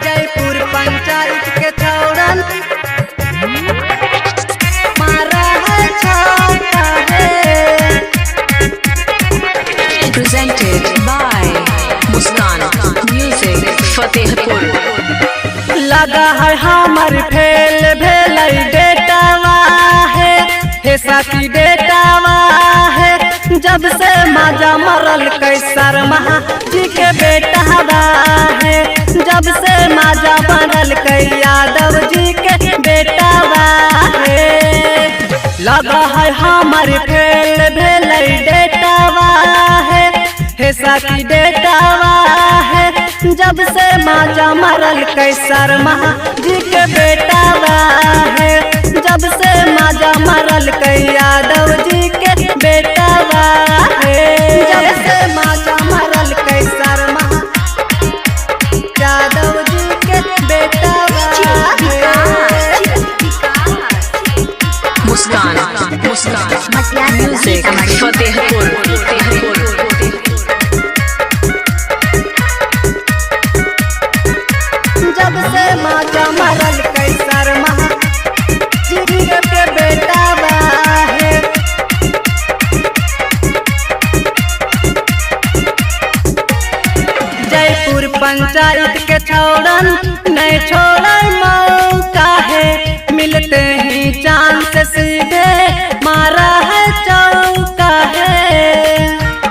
जयपुर पंचायत के छौड़न मारा है छाता है। Presented by Muskan Music Fatehpur. लगा है हमर फेल भेलै डेटावा है साथी डेटावा है। जब से माजा मरल कैसर महा जी के बेटावा है। जब से माजा मरल कै यादव जी के बेटावा है। लगा है हमर फेल भेलै डेटावा है साथी डेटावा है। जब से माजा मरल कैसर महा जी के बेटावा है। जब से माजा मरल कै यादव जी के बेटावा है। जब से माजा मरल कैसर महा यादव जी के बेटावा है। मुस्कान म्यूजिक फतेहपुर। जब से माजा मरल कैसर महा जी के बेटावा है। जयपुर पंचायत के छौड़न नहीं छोड़ा मौका है। मिलते ही चांद से सीधे मारा है चौका है।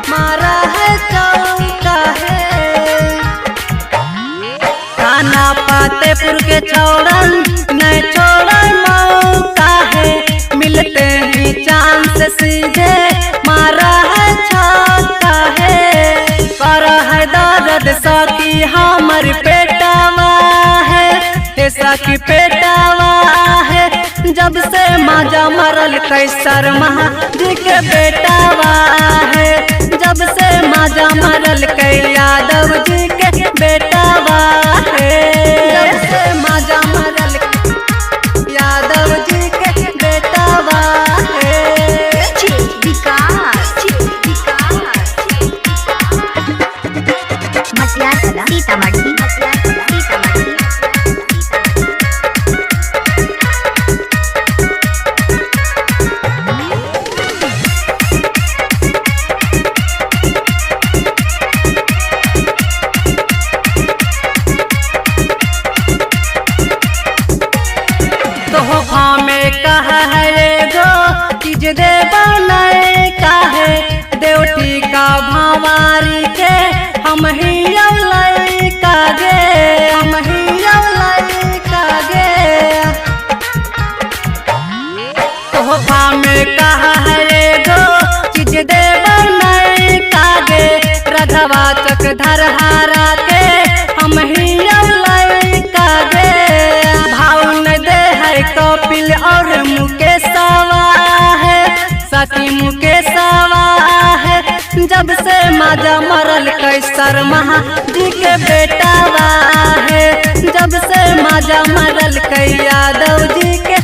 मारा है चौका है। थाना फतेहपुर के छौड़न नहीं छोड़ा मौका है। मिलते ही चांद से सीधे मारा है चौका है। कर है दर्द सकी हमर पेटावा है सकी पेटावा है। जब से माजा मरल कैसर महा जी के बेटावा है। जब से माजा मरल कै यादव जी के बेटावा है। जब से माजा मरल यादव जी के बेटावा है। सीतामढ़ी तोहफा में कहा है गो चीज दे बनाए का है। देवटी का भावारी के हम ही लैका गे हम ही लैका गे। तोहफा में कहा है गो चीज दे बनाए का गे। रधवा चक धरहारा के हम ही लैका गे। भाव न दे है कपिल और मुकेशवा है सखी मुकेशवा है। जब से माजा मरल कैसर महा जी के बेटावा है। जब से माजा मरल कै यादव जी के